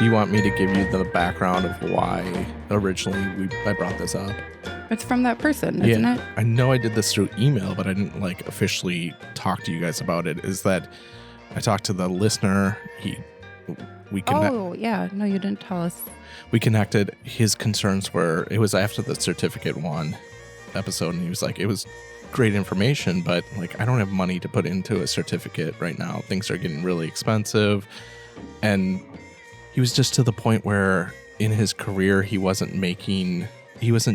Do you want me to give you the background of why originally I brought this up? It's from that person, isn't it? I know I did this through email, but I didn't officially talk to you guys about it. Is that I talked to the listener. Oh, yeah. No, you didn't tell us. We connected. His concerns were, it was after the Certificate 1 episode, and he was like, it was great information, but I don't have money to put into a certificate right now. Things are getting really expensive. And he was just to the point where in his career, he wasn't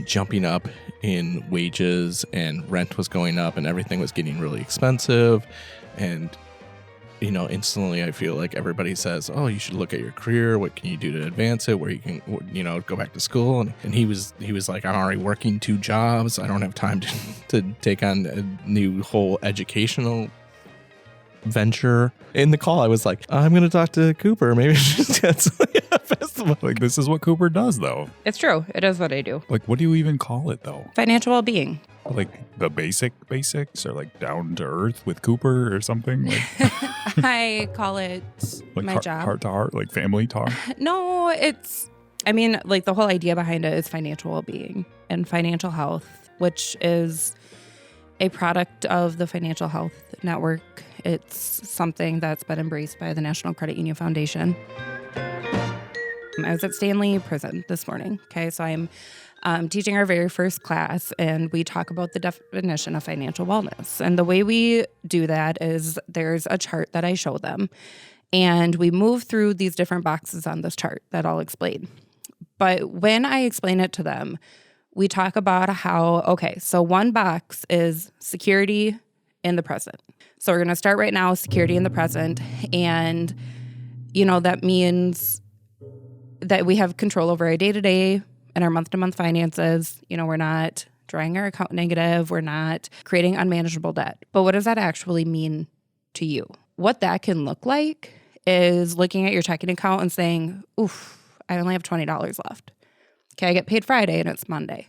jumping up in wages, and rent was going up and everything was getting really expensive. And instantly I feel like everybody says, oh, you should look at your career. What can you do to advance it? Where you can, go back to school. And he was like, I'm already working 2 jobs. I don't have time to take on a new whole educational venture. In the call, I was like, I'm going to talk to Cooper. Maybe I should get a festival. This is what Cooper does, though. It's true. It is what I do. What do you even call it, though? Financial well-being. The basics, or down to earth with Cooper or something? I call it my job. Heart to heart, family talk? No, the whole idea behind it is financial well-being and financial health, which is a product of the Financial Health Network. It's something that's been embraced by the National Credit Union Foundation. I was at Stanley Prison this morning. Okay, so I'm teaching our very first class, and we talk about the definition of financial wellness. And the way we do that is there's a chart that I show them, and we move through these different boxes on this chart that I'll explain. But when I explain it to them, we talk about how, so one box is security in the present. So we're going to start right now, security in the present. And, that means that we have control over our day-to-day and our month-to-month finances. We're not drawing our account negative. We're not creating unmanageable debt. But what does that actually mean to you? What that can look like is looking at your checking account and saying, oof, I only have $20 left. Okay, I get paid Friday and it's Monday.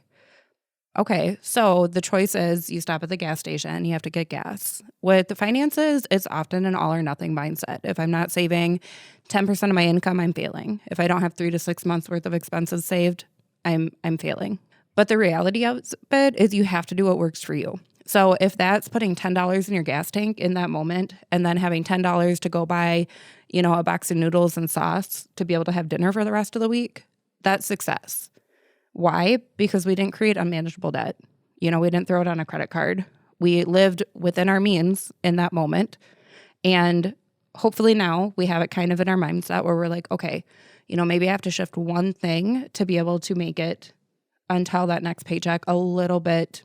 Okay, so the choice is you stop at the gas station, you have to get gas. With the finances, it's often an all or nothing mindset. If I'm not saving 10% of my income, I'm failing. If I don't have 3 to 6 months worth of expenses saved, I'm failing. But the reality of it is you have to do what works for you. So if that's putting $10 in your gas tank in that moment and then having $10 to go buy, a box of noodles and sauce to be able to have dinner for the rest of the week, that's success. Why? Because we didn't create unmanageable debt. We didn't throw it on a credit card. We lived within our means in that moment. And hopefully now we have it kind of in our mindset where we're like, okay, maybe I have to shift one thing to be able to make it until that next paycheck a little bit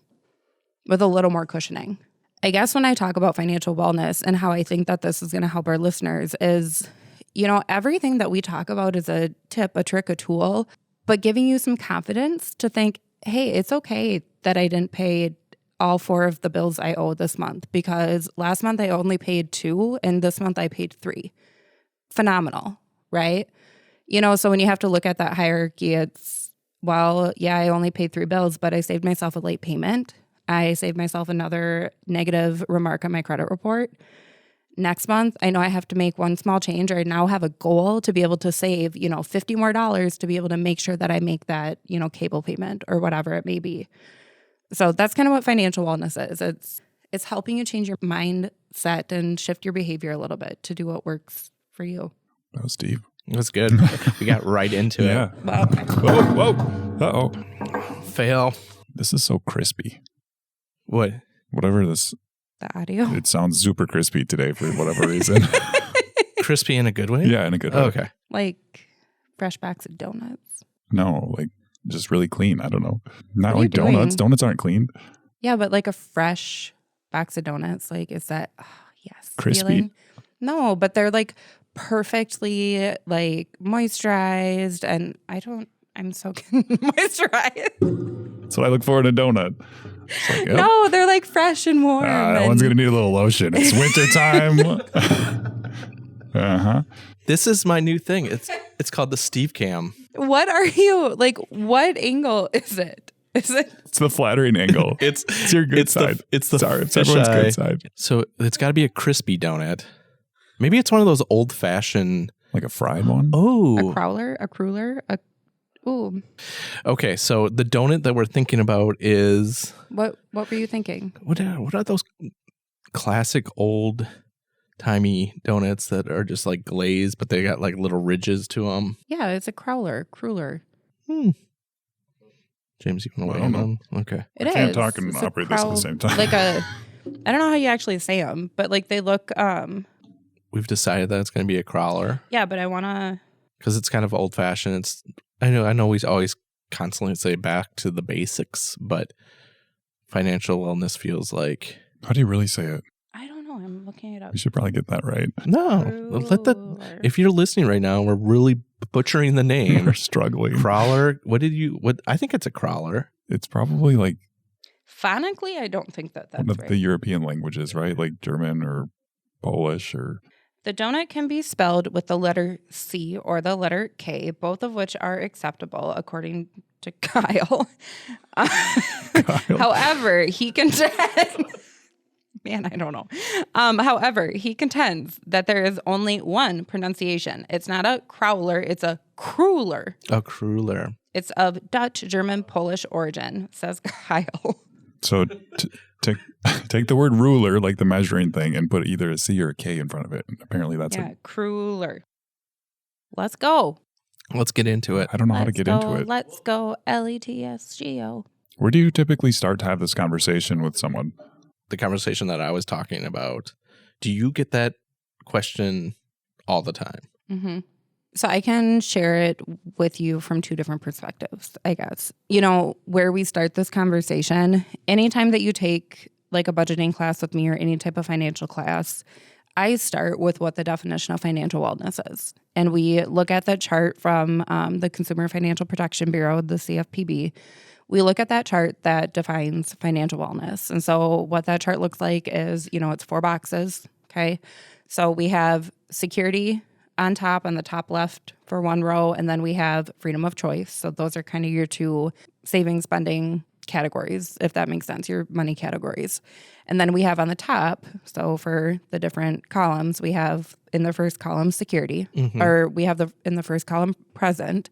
with a little more cushioning. I guess when I talk about financial wellness and how I think that this is going to help our listeners is, everything that we talk about is a tip, a trick, a tool, but giving you some confidence to think, hey, it's okay that I didn't pay all 4 of the bills I owe this month, because last month I only paid 2 and this month I paid 3. Phenomenal, right? So when you have to look at that hierarchy, it's, I only paid 3 bills, but I saved myself a late payment. I saved myself another negative remark on my credit report. Next month, I know I have to make one small change, or I now have a goal to be able to save, $50 more to be able to make sure that I make that, cable payment or whatever it may be. So that's kind of what financial wellness is. It's helping you change your mindset and shift your behavior a little bit to do what works for you. Oh, Steve. It was good. We got right into it. Wow. Whoa. Uh-oh. Fail. This is so crispy. What? Whatever this... The audio. It sounds super crispy today for whatever reason. Crispy in a good way? Yeah, in a good way. Oh, okay. Like fresh box of donuts? No, just really clean. I don't know. Not What are like you donuts. doing? Donuts aren't clean. Yeah, but like a fresh box of donuts, is that, yes. Crispy? Feeling? No, but they're perfectly moisturized, and I'm so moisturized. That's what I look for in a donut. Yep. No, they're fresh and warm. That one's going to need a little lotion. It's winter time. Uh-huh. This is my new thing. It's called the Steve Cam. What are you, what angle is it? Is it? It's the flattering angle. It's your good side. It's everyone's good side. So it's got to be a crispy donut. Maybe it's one of those old-fashioned Like a fried one? A Oh, cruller. Ooh. okay. So the donut that we're thinking about is What were you thinking? what are those classic old timey donuts that are just like glazed, but they got like little ridges to them? Yeah, it's a cruller. James, you want I to weigh don't in know. on? Okay. It is. can't talk and It's a operate this at the same time. Like I don't know how you actually say them, but like they look. We've decided that it's going to be a crawler Yeah, but I want to. because it's kind of old fashioned. It's I know we always constantly say back to the basics, but financial wellness feels like How do you really say it? I don't know. I'm looking it up. You should probably get that right. no. Let that. Cruller. If you're listening right now, we're really butchering the name. We're struggling. Crawler. What I think it's a crawler. It's probably like Phonically, I don't think that's one of right. the European languages, right? Like German or Polish or The donut can be spelled with the letter C or the letter K, both of which are acceptable according to Kyle. However, he contends. Man, I don't know. However, he contends that there is only one pronunciation. It's not a crowler, it's a cruller. A cruller. It's of Dutch, German, Polish origin, says Kyle. So take the word ruler, like the measuring thing, and put either a C or a K in front of it. Apparently that's Yeah, cruller. Let's go. Let's get into it. I don't know how to get into it. Let's go. LETSGO. Where do you typically start to have this conversation with someone? The conversation that I was talking about. Do you get that question all the time? Mm-hmm. So I can share it with you from two different perspectives, I guess. You know, where we start this conversation, anytime that you take like a budgeting class with me or any type of financial class, I start with what the definition of financial wellness is. And we look at that chart from the Consumer Financial Protection Bureau, the CFPB. We look at that chart that defines financial wellness. And so what that chart looks like is, it's 4 boxes, okay? So we have security on top, on the top left for one row, and then we have freedom of choice. So those are kind of your two saving, spending categories, if that makes sense, your money categories. And then we have on the top, so for the different columns, we have in the first column security, or we have in the first column present.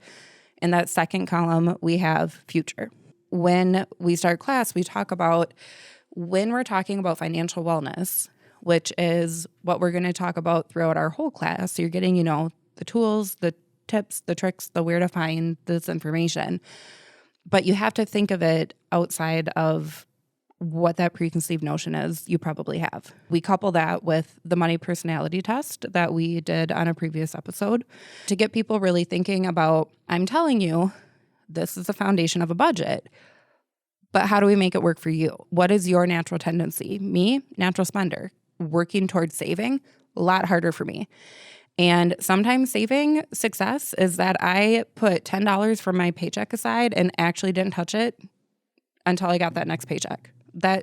In that second column, we have future. When we start class, we talk about when we're talking about financial wellness, which is what we're going to talk about throughout our whole class. So you're getting, the tools, the tips, the tricks, the where to find this information. But you have to think of it outside of what that preconceived notion is you probably have. We couple that with the money personality test that we did on a previous episode to get people really thinking about, I'm telling you, this is the foundation of a budget. But how do we make it work for you? What is your natural tendency? Me, natural spender. Working towards saving, a lot harder for me. And sometimes saving success is that I put $10 from my paycheck aside and actually didn't touch it until I got that next paycheck.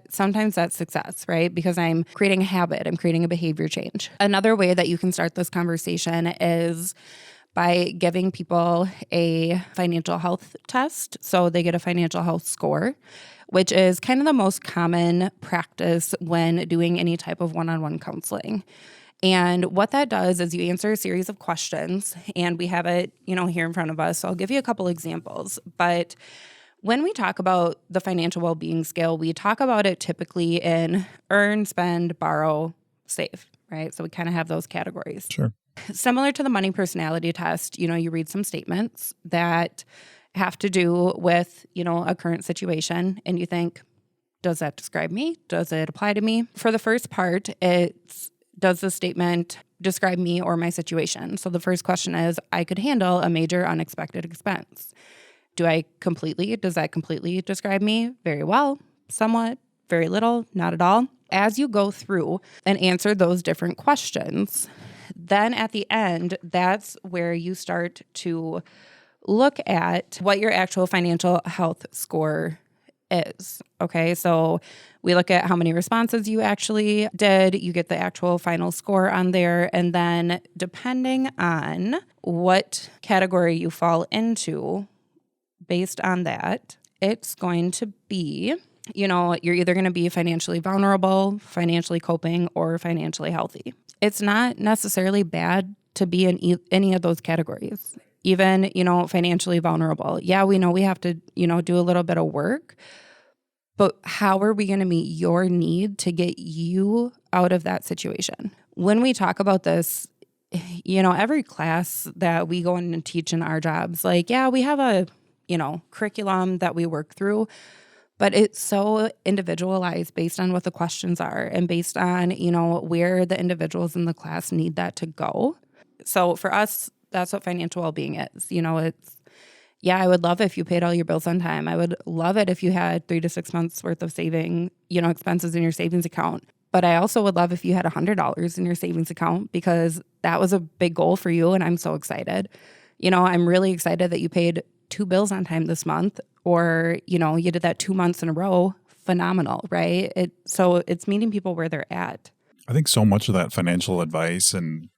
Sometimes that's success, right? Because I'm creating a habit, I'm creating a behavior change. Another way that you can start this conversation is by giving people a financial health test. So they get a financial health score, which is kind of the most common practice when doing any type of one-on-one counseling. And what that does is you answer a series of questions, and we have it, here in front of us. So I'll give you a couple examples. But when we talk about the financial well-being scale, we talk about it typically in earn, spend, borrow, save, right? So we kind of have those categories. Sure. Similar to the money personality test, you read some statements that have to do with, a current situation, and you think, does that describe me? Does it apply to me? For the first part, does the statement describe me or my situation? So the first question is, I could handle a major unexpected expense. Does that completely describe me? Very well, somewhat, very little, not at all. As you go through and answer those different questions, then at the end, that's where you start to look at what your actual financial health score is. Okay, so we look at how many responses you actually did. You get the actual final score on there. And then depending on what category you fall into, based on that, it's going to be, you're either going to be financially vulnerable, financially coping, or financially healthy. It's not necessarily bad to be in any of those categories. Even, financially vulnerable. Yeah, we know we have to, do a little bit of work, but how are we going to meet your need to get you out of that situation? When we talk about this, every class that we go in and teach in our jobs, like, yeah, we have a, curriculum that we work through, but it's so individualized based on what the questions are and based on, where the individuals in the class need that to go. So for us, that's what financial well-being is. I would love if you paid all your bills on time. I would love it if you had 3 to 6 months worth of saving, expenses in your savings account. But I also would love if you had $100 in your savings account, because that was a big goal for you. And I'm so excited. I'm really excited that you paid 2 bills on time this month, or, you did that 2 months in a row. Phenomenal, right? So it's meeting people where they're at. I think so much of that financial advice and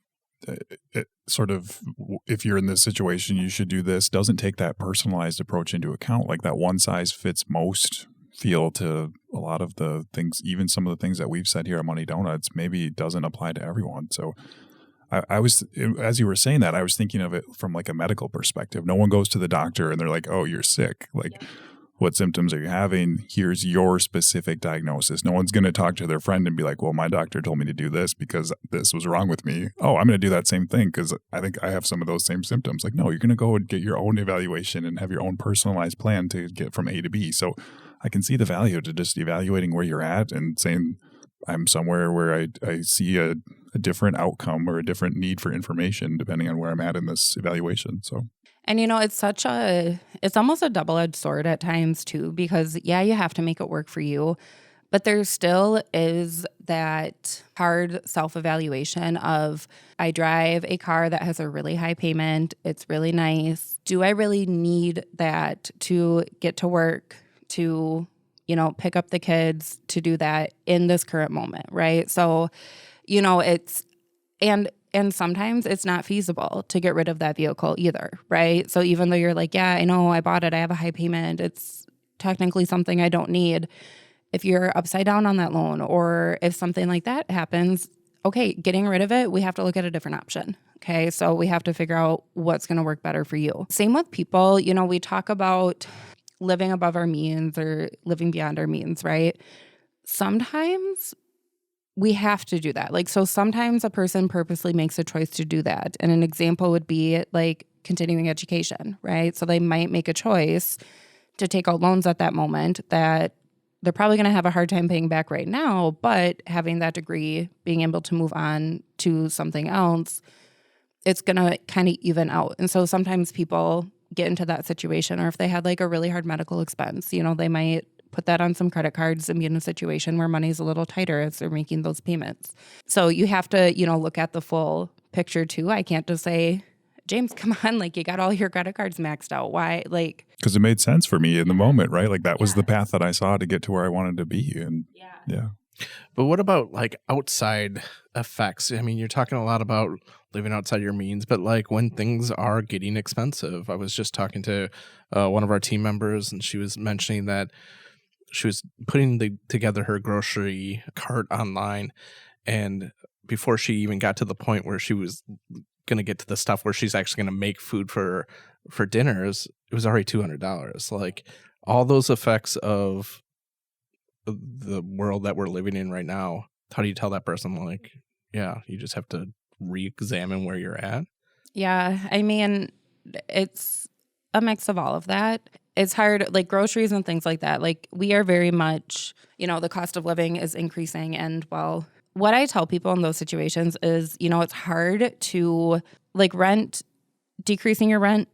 it sort of, if you're in this situation, you should do this, doesn't take that personalized approach into account. Like that one size fits most feel to a lot of the things, even some of the things that we've said here at Money Donuts, maybe doesn't apply to everyone. So I was, as you were saying that, I was thinking of it from like a medical perspective. No one goes to the doctor and they're like, oh, you're sick. Like, what symptoms are you having? Here's your specific diagnosis. No one's going to talk to their friend and be like, well, my doctor told me to do this because this was wrong with me. Oh, I'm going to do that same thing because I think I have some of those same symptoms. Like, no, you're going to go and get your own evaluation and have your own personalized plan to get from A to B. So I can see the value to just evaluating where you're at and saying, I'm somewhere where I see a different outcome or a different need for information depending on where I'm at in this evaluation. So. And, it's almost a double-edged sword at times too, because you have to make it work for you, but there still is that hard self-evaluation of, I drive a car that has a really high payment. It's really nice. Do I really need that to get to work, to, pick up the kids, to do that in this current moment, right? So, and sometimes it's not feasible to get rid of that vehicle either, right? So even though you're like, yeah, I know I bought it, I have a high payment, it's technically something I don't need. If you're upside down on that loan, or if something like that happens, okay, getting rid of it, we have to look at a different option. Okay, so we have to figure out what's going to work better for you. Same with people, we talk about living above our means or living beyond our means, right? Sometimes we have to do that. Like, so sometimes a person purposely makes a choice to do that. And an example would be like continuing education, right? So they might make a choice to take out loans at that moment that they're probably going to have a hard time paying back right now, but having that degree, being able to move on to something else, it's going to kind of even out. And so sometimes people get into that situation, or if they had like a really hard medical expense, they might put that on some credit cards and be in a situation where money's a little tighter as they're making those payments. So you have to, look at the full picture too. I can't just say, James, come on, like you got all your credit cards maxed out. Why? Like, because it made sense for me in the moment, right? Like that was the path that I saw to get to where I wanted to be. And yeah. But what about like outside effects? I mean, you're talking a lot about living outside your means, but like when things are getting expensive, I was just talking to one of our team members, and she was mentioning that she was putting together her grocery cart online, and before she even got to the point where she was going to get to the stuff where she's actually going to make food for dinners, it was already $200. Like all those effects of the world that we're living in right now, how do you tell that person, like, yeah, you just have to re-examine where you're at? Yeah, I mean, it's a mix of all of that. It's hard, like groceries and things like that. Like we are very much, the cost of living is increasing. And well, what I tell people in those situations is, it's hard to like decreasing your rent,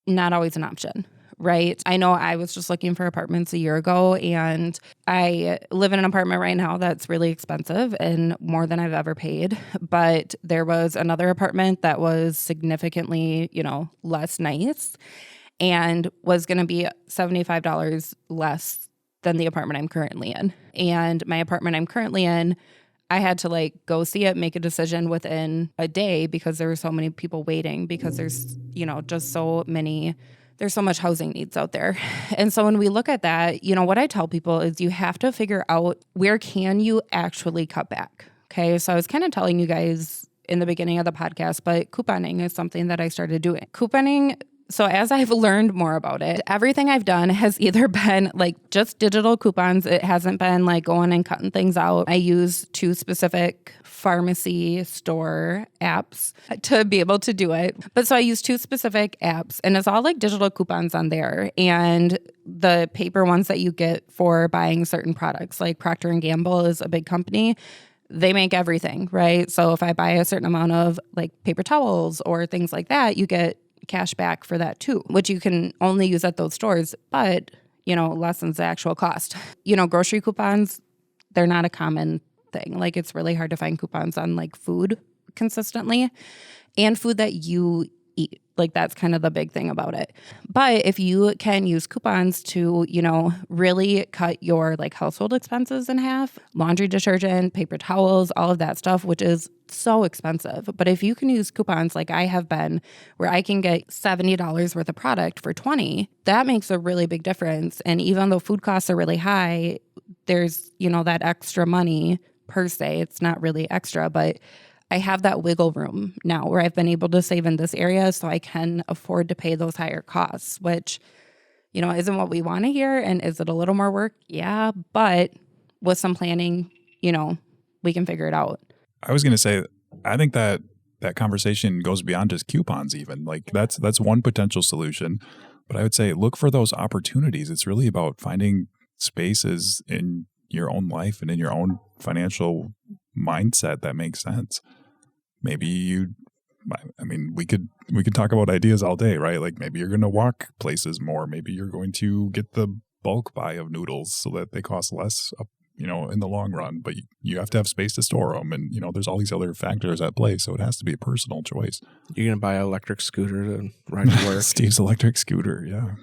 not always an option, right? I know I was just looking for apartments a year ago, and I live in an apartment right now that's really expensive and more than I've ever paid. But there was another apartment that was significantly, less nice, and was going to be $75 less than the apartment I'm currently in. And my apartment I'm currently in, I had to like go see it, make a decision within a day because there were so many people waiting, because there's, just there's so much housing needs out there. And so when we look at that, what I tell people is you have to figure out where can you actually cut back. Okay. So I was kind of telling you guys in the beginning of the podcast, but couponing is something that I started doing. Couponing, so as I've learned more about it, everything I've done has either been like just digital coupons. It hasn't been like going and cutting things out. I use 2 specific pharmacy store apps to be able to do it. But so I use 2 specific apps, and it's all like digital coupons on there. And the paper ones that you get for buying certain products, like Procter & Gamble is a big company. They make everything, right? So if I buy a certain amount of like paper towels or things like that, you get cash back for that too, which you can only use at those stores, but, lessens the actual cost. Grocery coupons, they're not a common thing. Like, it's really hard to find coupons on like food consistently and food that you eat. Like, that's kind of the big thing about it. But if you can use coupons to, really cut your like household expenses in half, laundry detergent, paper towels, all of that stuff, which is so expensive. But if you can use coupons like I have been, where I can get $70 worth of product for $20, that makes a really big difference. And even though food costs are really high, there's, that extra money per se. It's not really extra, but I have that wiggle room now where I've been able to save in this area so I can afford to pay those higher costs, which, isn't what we want to hear. And is it a little more work? Yeah. But with some planning, we can figure it out. I was going to say, I think that conversation goes beyond just coupons even. Like that's one potential solution. But I would say look for those opportunities. It's really about finding spaces in your own life and in your own financial mindset that makes sense. Maybe we could talk about ideas all day, right? Like maybe you're going to walk places more. Maybe you're going to get the bulk buy of noodles so that they cost less, in the long run, but you have to have space to store them. And, there's all these other factors at play. So it has to be a personal choice. You're going to buy an electric scooter to ride to work. Steve's electric scooter. Yeah.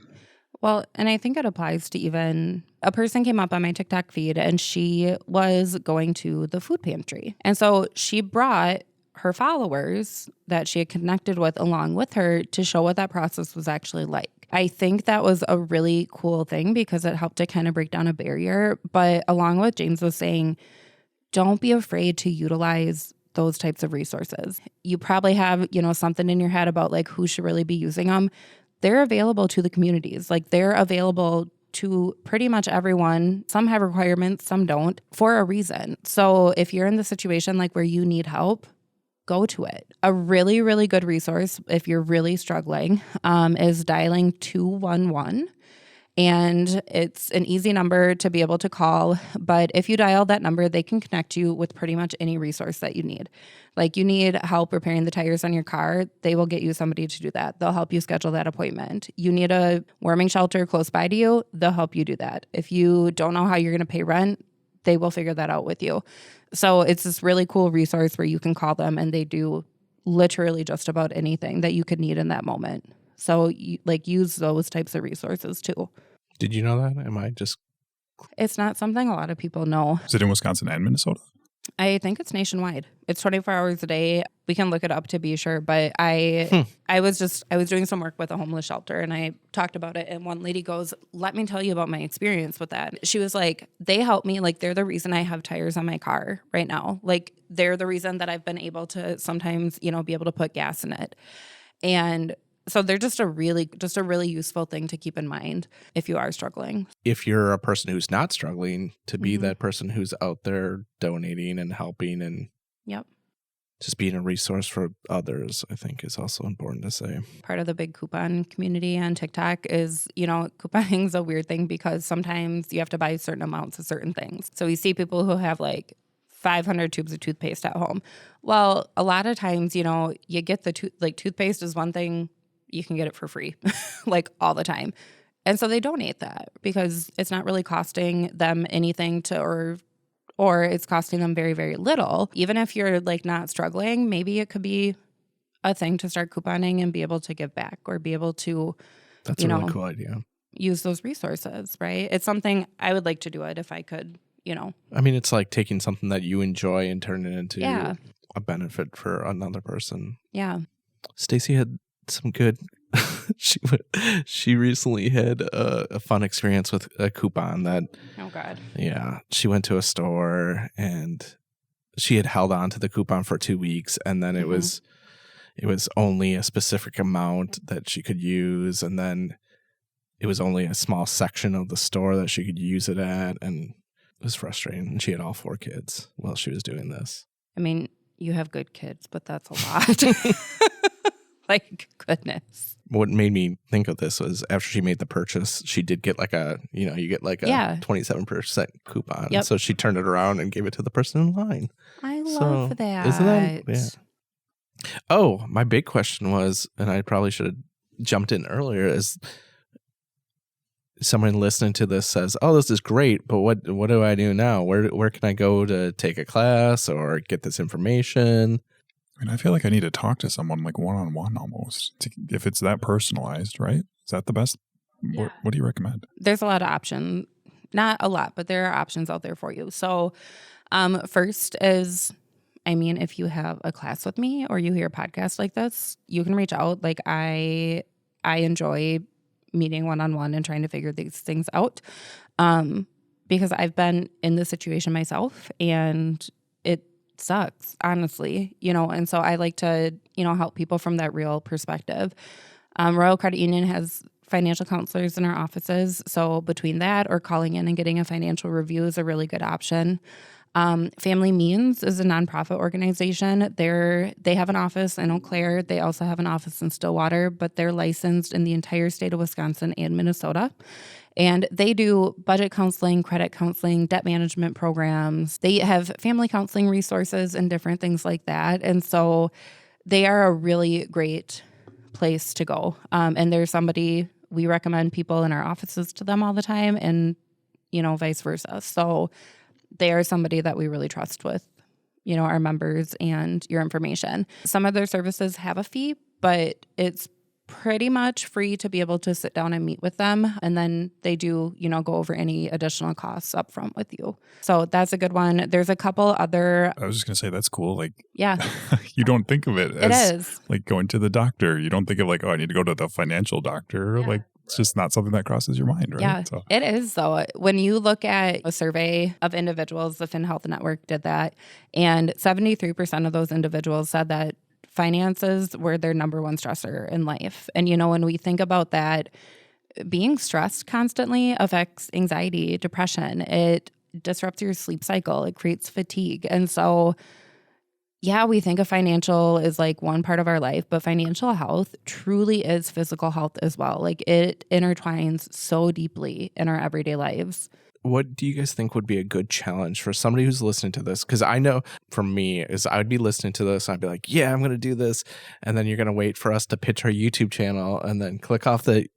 Well, and I think it applies to even a person came up on my TikTok feed and she was going to the food pantry. And so she brought her followers that she had connected with along with her to show what that process was actually like. I think that was a really cool thing because it helped to kind of break down a barrier. But along with James was saying, don't be afraid to utilize those types of resources. You probably have, something in your head about like who should really be using them. They're available to the communities. Like they're available to pretty much everyone. Some have requirements, some don't, for a reason. So if you're in the situation like where you need help, go to it. A really, really good resource if you're really struggling is dialing 211. And it's an easy number to be able to call. But if you dial that number, they can connect you with pretty much any resource that you need. Like you need help repairing the tires on your car, they will get you somebody to do that. They'll help you schedule that appointment. You need a warming shelter close by to you, they'll help you do that. If you don't know how you're going to pay rent, they will figure that out with you. So it's this really cool resource where you can call them and they do literally just about anything that you could need in that moment. So use those types of resources too. Did you know that? Am I just... It's not something a lot of people know. Is it in Wisconsin and Minnesota? I think it's nationwide. It's 24 hours a day. We can look it up to be sure. But I was doing some work with a homeless shelter and I talked about it. And one lady goes, let me tell you about my experience with that. She was like, they help me. Like they're the reason I have tires on my car right now. Like they're the reason that I've been able to sometimes, be able to put gas in it. And so they're just a really useful thing to keep in mind if you are struggling. If you're a person who's not struggling, to be that person who's out there donating and helping and just being a resource for others, I think is also important to say. Part of the big coupon community on TikTok is, couponing is a weird thing because sometimes you have to buy certain amounts of certain things. So we see people who have like 500 tubes of toothpaste at home. Well, a lot of times, you get the toothpaste is one thing. You can get it for free, like all the time. And so they donate that because it's not really costing them anything or it's costing them very, very little. Even if you're like not struggling, maybe it could be a thing to start couponing and be able to give back or be able to, That's a really cool idea. Use those resources, right? It's something I would like to do it if I could, I mean, it's like taking something that you enjoy and turning it into a benefit for another person. Yeah. Stacy had some good she recently had a fun experience with a coupon that oh god she went to a store and she had held on to the coupon for 2 weeks, and then it was only a specific amount that she could use, and then it was only a small section of the store that she could use it at, and it was frustrating. And she had all 4 kids while she was doing this. I mean, you have good kids, but that's a lot. Like, goodness. What made me think of this was after she made the purchase, she did get like you get like a 27% coupon. Yep. So she turned it around and gave it to the person in line. I love that. Isn't that? Yeah. Oh, my big question was, and I probably should have jumped in earlier, is someone listening to this says, "Oh, this is great, but what do I do now? Where can I go to take a class or get this information?" I mean, I feel like I need to talk to someone like one-on-one almost, if it's that personalized, right? Is that the best? Yeah. What do you recommend? There's a lot of options. Not a lot, but there are options out there for you. So first is, I mean, if you have a class with me or you hear a podcast like this, you can reach out. Like I enjoy meeting one-on-one and trying to figure these things out because I've been in this situation myself, and it sucks, honestly, and so I like to, help people from that real perspective. Royal Credit Union has financial counselors in our offices. So between that or calling in and getting a financial review is a really good option. Family Means is a nonprofit organization. They have an office in Eau Claire. They also have an office in Stillwater, but they're licensed in the entire state of Wisconsin and Minnesota. And they do budget counseling, credit counseling, debt management programs. They have family counseling resources and different things like that. And so they are a really great place to go. And there's somebody, we recommend people in our offices to them all the time, and, vice versa. So they are somebody that we really trust with, our members and your information. Some of their services have a fee, but it's pretty much free to be able to sit down and meet with them. And then they do, go over any additional costs up front with you. So that's a good one. There's a couple other. I was just going to say, that's cool. Like, yeah, you don't think of it as it is like going to the doctor. You don't think of like, oh, I need to go to the financial doctor. Yeah. Like, it's just not something that crosses your mind, right? Yeah, so. It is though. When you look at a survey of individuals, the FinHealth Network did that, and 73% of those individuals said that finances were their number one stressor in life. And, when we think about that, being stressed constantly affects anxiety, depression. It disrupts your sleep cycle. It creates fatigue. And so, yeah, we think of financial as like one part of our life, but financial health truly is physical health as well. Like it intertwines so deeply in our everyday lives. What do you guys think would be a good challenge for somebody who's listening to this? Because I know for me is I'd be listening to this and I'd be like, yeah, I'm going to do this. And then you're going to wait for us to pitch our YouTube channel and then click off the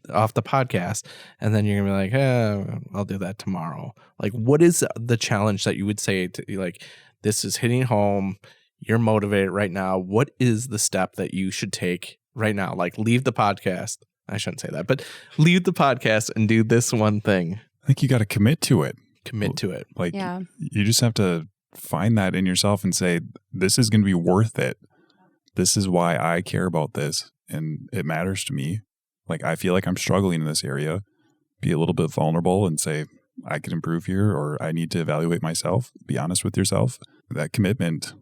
podcast. And then you're going to be like, I'll do that tomorrow. Like, what is the challenge that you would say to like, this is hitting home. You're motivated right now. What is the step that you should take right now? Like leave the podcast. I shouldn't say that, but leave the podcast and do this one thing. I think you got to commit to it. Commit to it. Like you just have to find that in yourself and say, this is going to be worth it. This is why I care about this and it matters to me. Like I feel like I'm struggling in this area. Be a little bit vulnerable and say, I could improve here, or I need to evaluate myself. Be honest with yourself. That commitment,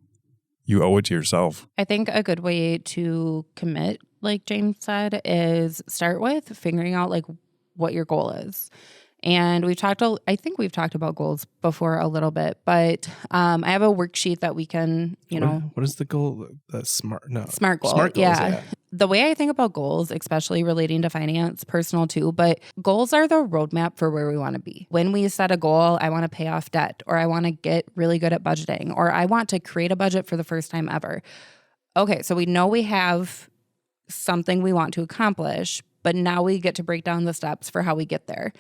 you owe it to yourself. I think a good way to commit, like James said, is start with figuring out like what your goal is. And I think we've talked about goals before a little bit, but I have a worksheet that we can, What is the goal? Smart goal. Smart goals, yeah. The way I think about goals, especially relating to finance, personal too, but goals are the roadmap for where we want to be. When we set a goal, I want to pay off debt, or I want to get really good at budgeting, or I want to create a budget for the first time ever. Okay, so we know we have something we want to accomplish, but now we get to break down the steps for how we get there.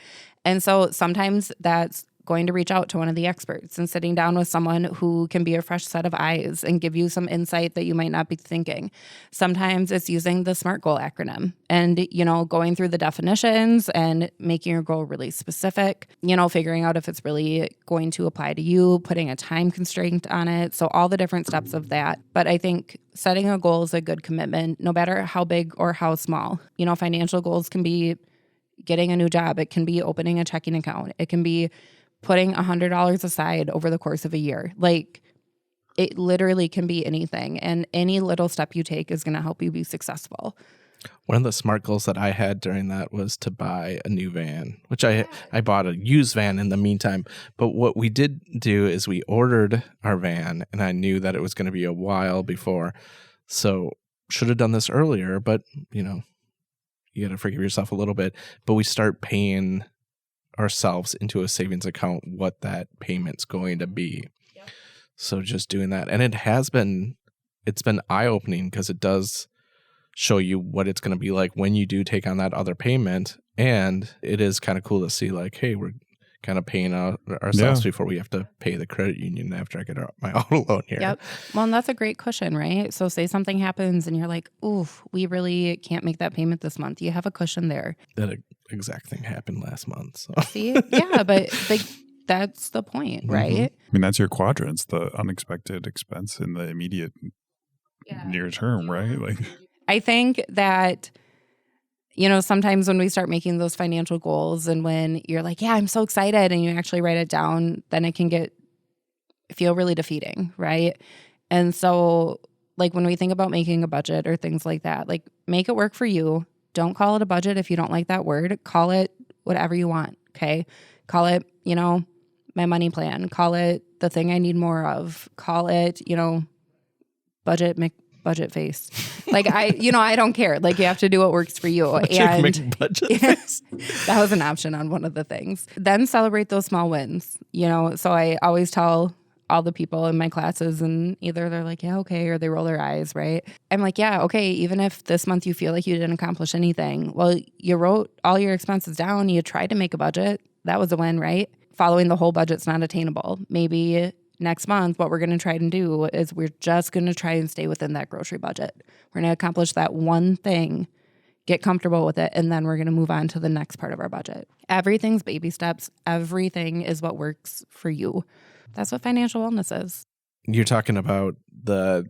And so sometimes that's going to reach out to one of the experts and sitting down with someone who can be a fresh set of eyes and give you some insight that you might not be thinking. Sometimes it's using the SMART goal acronym and, going through the definitions and making your goal really specific, figuring out if it's really going to apply to you, putting a time constraint on it. So all the different steps of that. But I think setting a goal is a good commitment, no matter how big or how small. Financial goals can be getting a new job. It can be opening a checking account. It can be putting $100 aside over the course of a year. Like It literally can be anything. And any little step you take is going to help you be successful. One of the SMART goals that I had during that was to buy a new van, which I bought a used van in the meantime. But what we did do is we ordered our van, and I knew that it was going to be a while before. So should have done this earlier, but you got to forgive yourself a little bit. But we start paying ourselves into a savings account what that payment's going to be. Yep. So just doing that. And it's been eye-opening because it does show you what it's going to be like when you do take on that other payment. And it is kind of cool to see like, hey, we're kind of paying ourselves before we have to pay the credit union after I get my auto loan here. Yep. Well, and that's a great cushion, right? So say something happens and you're like, oof, we really can't make that payment this month. You have a cushion there. That exact thing happened last month. So. See? Yeah, but like that's the point, right? Mm-hmm. I mean, that's your quadrants, the unexpected expense in the immediate near term, right? Like, I think that, sometimes when we start making those financial goals and when you're like, yeah, I'm so excited and you actually write it down, then it can feel really defeating, right? And so like when we think about making a budget or things like that, like make it work for you. Don't call it a budget if you don't like that word. Call it whatever you want, okay? Call it, my money plan. Call it the thing I need more of. Call it, budget face. Like I don't care. Like you have to do what works for you. And budget face. That was an option on one of the things. Then celebrate those small wins. So I always tell all the people in my classes and either they're like, yeah, okay, or they roll their eyes, right? I'm like, yeah, okay, even if this month you feel like you didn't accomplish anything, well, you wrote all your expenses down, you tried to make a budget. That was a win, right? Following the whole budget's not attainable. Maybe next month, what we're going to try and do is we're just going to try and stay within that grocery budget. We're going to accomplish that one thing, get comfortable with it, and then we're going to move on to the next part of our budget. Everything's baby steps. Everything is what works for you. That's what financial wellness is. You're talking about the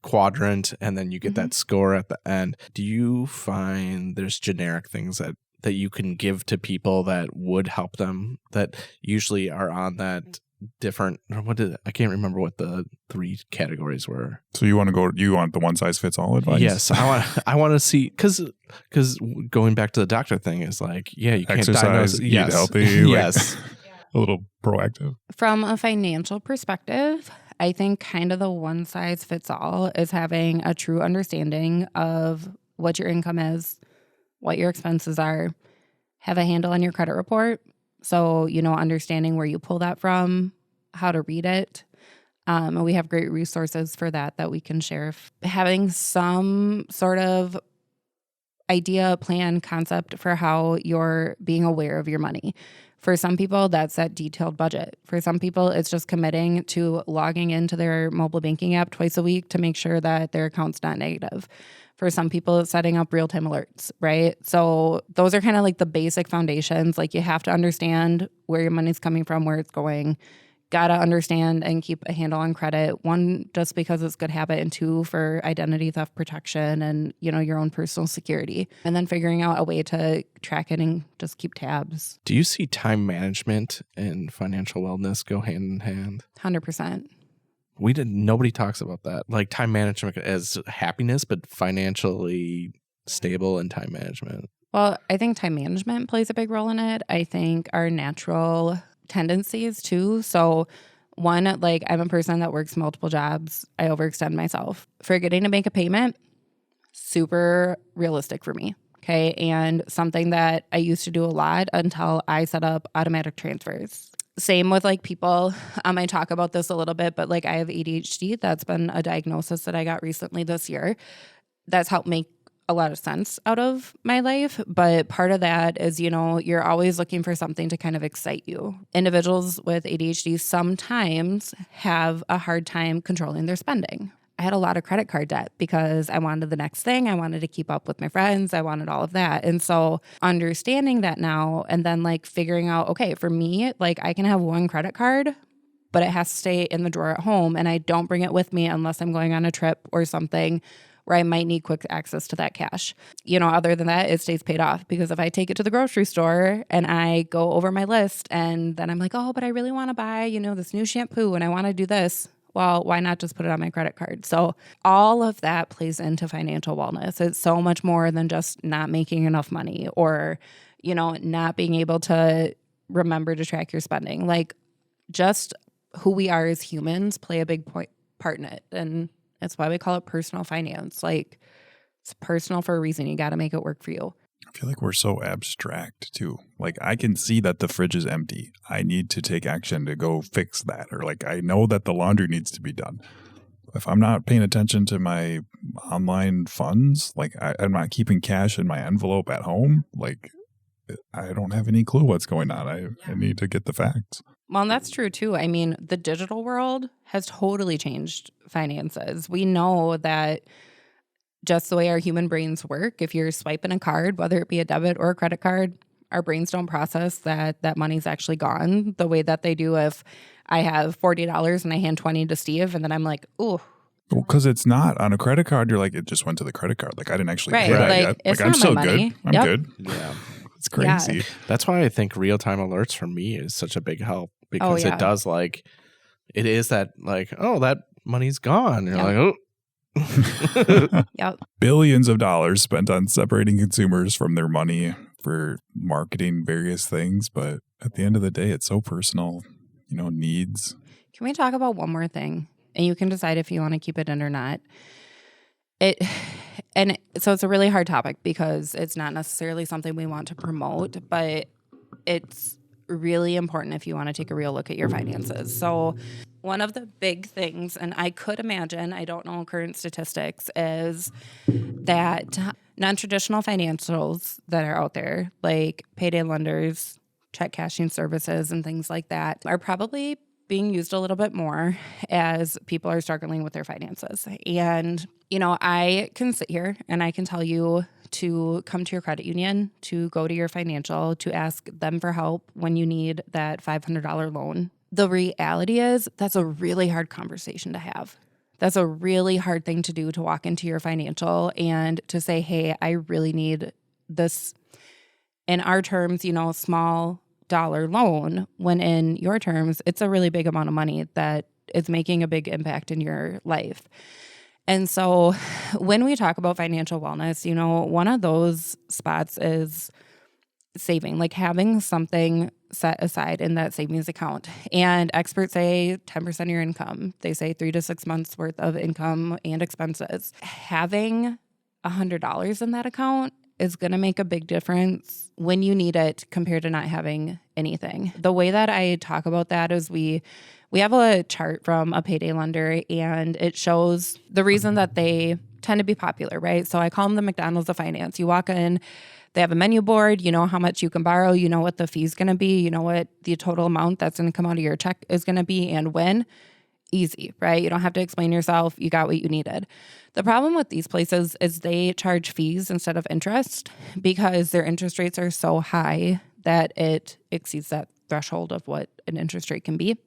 quadrant, and then you get that score at the end. Do you find there's generic things that you can give to people that would help them that usually are on that different, I can't remember what the 3 categories were. So you want the one size fits all advice? Yes, I want to see, because going back to the doctor thing is like, yeah, you can't exercise, diagnose. Eat healthy. Yes. A little proactive. From a financial perspective, I think kind of the one size fits all is having a true understanding of what your income is, what your expenses are, have a handle on your credit report. So, understanding where you pull that from, how to read it. And we have great resources for that we can share. Having some sort of idea, plan, concept for how you're being aware of your money. For some people, that's that detailed budget. For some people, it's just committing to logging into their mobile banking app twice a week to make sure that their account's not negative. For some people, it's setting up real-time alerts, right? So those are kind of like the basic foundations. Like you have to understand where your money's coming from, where it's going. Got to understand and keep a handle on credit. 1, just because it's good habit, and 2, for identity theft protection and, your own personal security. And then figuring out a way to track it and just keep tabs. Do you see time management and financial wellness go hand in hand? 100%. Nobody talks about that. Like time management as happiness, but financially stable and time management. Well, I think time management plays a big role in it. I think our natural tendencies too. So 1, like I'm a person that works multiple jobs. I overextend myself. Forgetting to make a payment, super realistic for me. Okay. And something that I used to do a lot until I set up automatic transfers. Same with like people, I talk about this a little bit, but like I have ADHD. That's been a diagnosis that I got recently this year. That's helped make a lot of sense out of my life. But part of that is, you're always looking for something to kind of excite you. Individuals with ADHD sometimes have a hard time controlling their spending. I had a lot of credit card debt because I wanted the next thing. I wanted to keep up with my friends. I wanted all of that. And so understanding that now and then like figuring out, okay, for me, like I can have 1 credit card, but it has to stay in the drawer at home. And I don't bring it with me unless I'm going on a trip or something where I might need quick access to that cash. Other than that, it stays paid off because if I take it to the grocery store and I go over my list and then I'm like, oh, but I really want to buy, this new shampoo and I want to do this. well, why not just put it on my credit card? So all of that plays into financial wellness. It's so much more than just not making enough money or, not being able to remember to track your spending. Like just who we are as humans play a big part in it. And that's why we call it personal finance. Like it's personal for a reason. You got to make it work for you. I feel like we're so abstract too. Like I can see that the fridge is empty. I need to take action to go fix that. Or like I know that the laundry needs to be done. If I'm not paying attention to my online funds, like I'm not keeping cash in my envelope at home, like I don't have any clue what's going on. I need to get the facts. Well, and that's true too. I mean, the digital world has totally changed finances. We know that just the way our human brains work, if you're swiping a card, whether it be a debit or a credit card, our brains don't process that money's actually gone the way that they do if I have $40 and I hand 20 to Steve and then I'm like, ooh. Well, because it's not on a credit card. You're like, it just went to the credit card. Like I didn't actually pay that yet. It's like I'm not still my money. good. I'm good. Yeah. It's crazy. Yeah. That's why I think real-time alerts for me is such a big help because it does it is that like, oh, that money's gone. You're like, oh. Yep. Billions of dollars spent on separating consumers from their money for marketing various things. But at the end of the day, it's so personal, needs. Can we talk about one more thing? And you can decide if you want to keep it in or not. So it's a really hard topic because it's not necessarily something we want to promote, but it's really important if you want to take a real look at your finances. So one of the big things, and I could imagine, I don't know current statistics, is that non-traditional financials that are out there, like payday lenders, check cashing services, and things like that, are probably being used a little bit more as people are struggling with their finances. And, I can sit here and I can tell you to come to your credit union, to go to your financial, to ask them for help when you need that $500 loan. The reality is that's a really hard conversation to have. That's a really hard thing to do, to walk into your financial and to say, hey, I really need this, in our terms, small dollar loan, when in your terms, it's a really big amount of money that is making a big impact in your life. And so when we talk about financial wellness, one of those spots is saving, like having something set aside in that savings account. And experts say 10% of your income. They say 3 to 6 months worth of income and expenses. Having $100 in that account is going to make a big difference when you need it compared to not having anything. The way that I talk about that is we have a chart from a payday lender, and it shows the reason that they tend to be popular, right? So I call them the McDonald's of finance. You walk in, they have a menu board, you know how much you can borrow, you know what the fee's going to be, you know what the total amount that's going to come out of your check is going to be and when. Easy, right? You don't have to explain yourself. You got what you needed. The problem with these places is they charge fees instead of interest because their interest rates are so high that it exceeds that threshold of what an interest rate can be.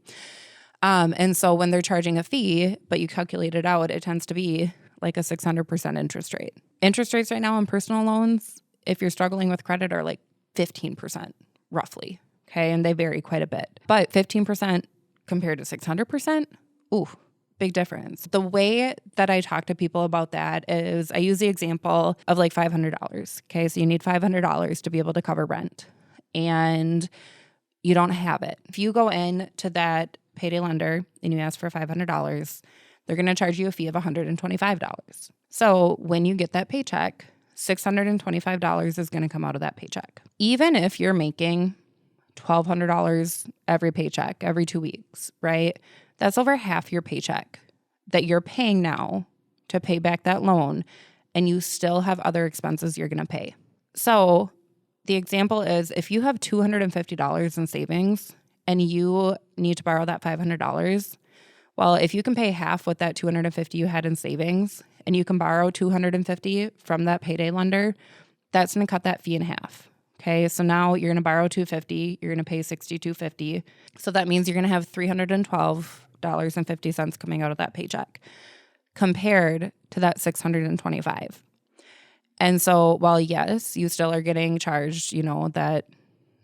And so when they're charging a fee, but you calculate it out, it tends to be like a 600% interest rate. Interest rates right now on personal loans, if you're struggling with credit, are like 15% roughly. Okay. And they vary quite a bit. But 15% compared to 600%, ooh, big difference. The way that I talk to people about that is I use the example of like $500. Okay. So you need $500 to be able to cover rent. And you don't have it. If you go in to that payday lender and you ask for $500, they're going to charge you a fee of $125. So when you get that paycheck, $625 is going to come out of that paycheck. Even if you're making $1,200 every paycheck, every 2 weeks, right? That's over half your paycheck that you're paying now to pay back that loan, and you still have other expenses you're going to pay. So the example is if you have $250 in savings and you need to borrow that $500, well, if you can pay half what that $250 you had in savings and you can borrow $250 from that payday lender, that's going to cut that fee in half. Okay, so now you're going to borrow $250, you're going to pay $62.50. So that means you're going to have $312.50 coming out of that paycheck compared to that $625. And so while yes, you still are getting charged, that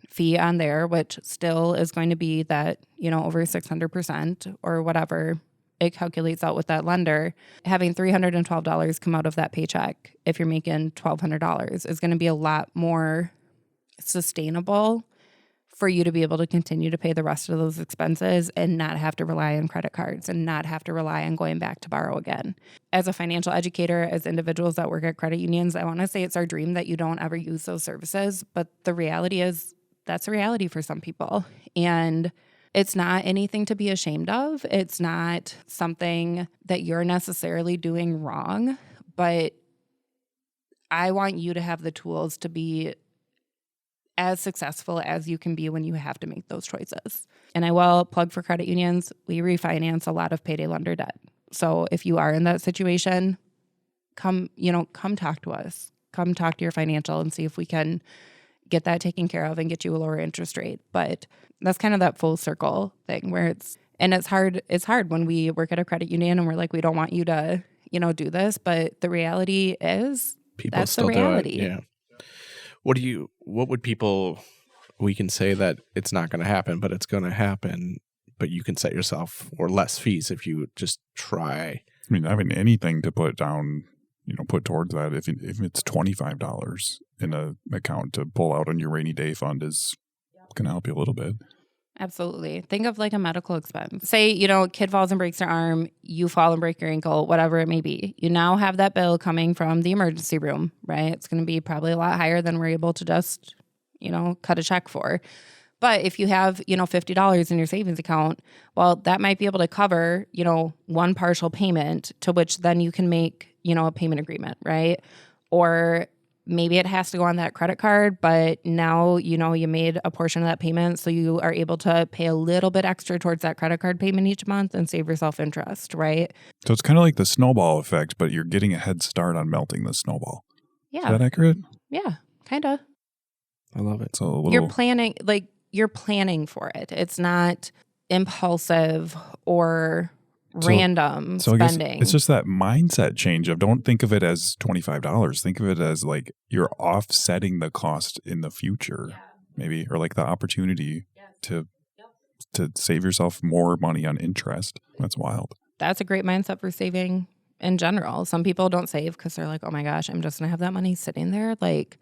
fee on there, which still is going to be that, over 600% or whatever it calculates out with that lender. Having $312 come out of that paycheck, if you're making $1,200, is going to be a lot more sustainable for you to be able to continue to pay the rest of those expenses and not have to rely on credit cards and not have to rely on going back to borrow again. As a financial educator, as individuals that work at credit unions, I want to say it's our dream that you don't ever use those services. But the reality is that's a reality for some people. And it's not anything to be ashamed of. It's not something that you're necessarily doing wrong. But I want you to have the tools to be as successful as you can be when you have to make those choices. And I will plug for credit unions. We refinance a lot of payday lender debt. So if you are in that situation, come talk to us. Come talk to your financial and see if we can get that taken care of and get you a lower interest rate. But that's kind of that full circle thing where it's hard when we work at a credit union and we're like, we don't want you to, do this. But the reality is People that's still the reality. do it. Yeah. What would people, we can say that it's not going to happen, but it's going to happen, but you can set yourself for less fees if you just try. I mean, having anything to put down, put towards that, if it's $25 in an account to pull out on your rainy day fund is going to help you a little bit. Absolutely. Think of like a medical expense. Say, kid falls and breaks their arm, you fall and break your ankle, whatever it may be. You now have that bill coming from the emergency room, right? It's going to be probably a lot higher than we're able to just, cut a check for. But if you have, $50 in your savings account, well, that might be able to cover, one partial payment to which then you can make, a payment agreement, right? Or maybe it has to go on that credit card, but now, you made a portion of that payment. So you are able to pay a little bit extra towards that credit card payment each month and save yourself interest, right? So it's kind of like the snowball effect, but you're getting a head start on melting the snowball. Yeah. Is that accurate? Yeah, kind of. I love it. So You're planning for it. It's not impulsive or random so spending. I guess it's just that mindset change of don't think of it as $25. Think of it as like you're offsetting the cost in the future, maybe, or like the opportunity to save yourself more money on interest. That's wild. That's a great mindset for saving in general. Some people don't save because they're like, oh my gosh, I'm just going to have that money sitting there. Like,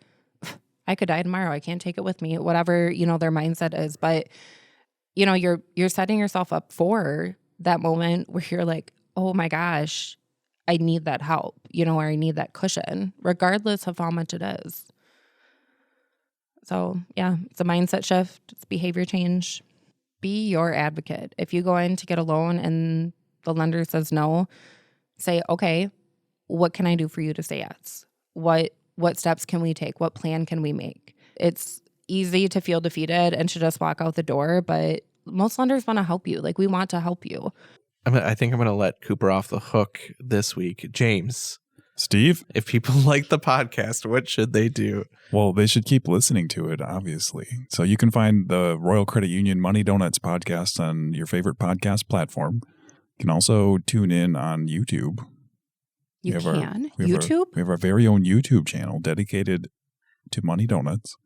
I could die tomorrow. I can't take it with me. Whatever, their mindset is. But, you're setting yourself up for that moment where you're like, oh my gosh, I need that help, or I need that cushion, regardless of how much it is. So yeah, it's a mindset shift. It's behavior change. Be your advocate. If you go in to get a loan and the lender says no, say, okay, what can I do for you to say yes? What steps can we take? What plan can we make? It's easy to feel defeated and to just walk out the door, but most lenders want to help you. Like, we want to help you. I think I'm going to let Cooper off the hook this week. James. Steve? If people like the podcast, what should they do? Well, they should keep listening to it, obviously. So you can find the Royal Credit Union Money Donuts podcast on your favorite podcast platform. You can also tune in on YouTube. YouTube? We have our very own YouTube channel dedicated to Money Donuts.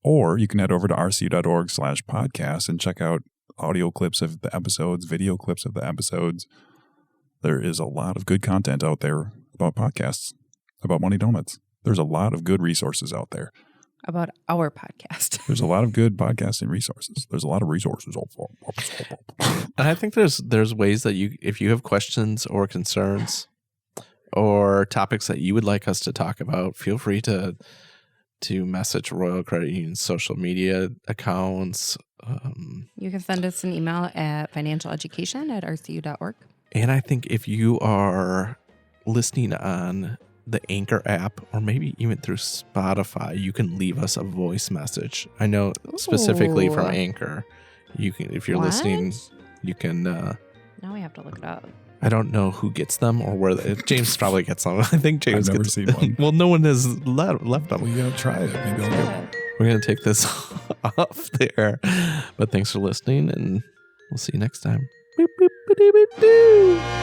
Or you can head over to rcu.org/podcast and check out audio clips of the episodes, video clips of the episodes. There is a lot of good content out there about podcasts, about Money Donuts. There's a lot of good resources out there. About our podcast. There's a lot of good podcasting resources. There's a lot of resources. And I think there's ways that if you have questions or concerns or topics that you would like us to talk about, feel free to message Royal Credit Union's social media accounts. You can send us an email at financialeducation@rcu.org. And I think if you are listening on the Anchor app or maybe even through Spotify, you can leave us a voice message. I know specifically from Anchor, you can, if you're listening, you can. Now we have to look it up. I don't know who gets them or where. James probably gets them. I think James I've never gets seen one. Well, no one has left them. We gotta try it. Maybe I'll get it. We're going to take this off there. But thanks for listening, and we'll see you next time. Boop, boop, ba-dee, ba-doo.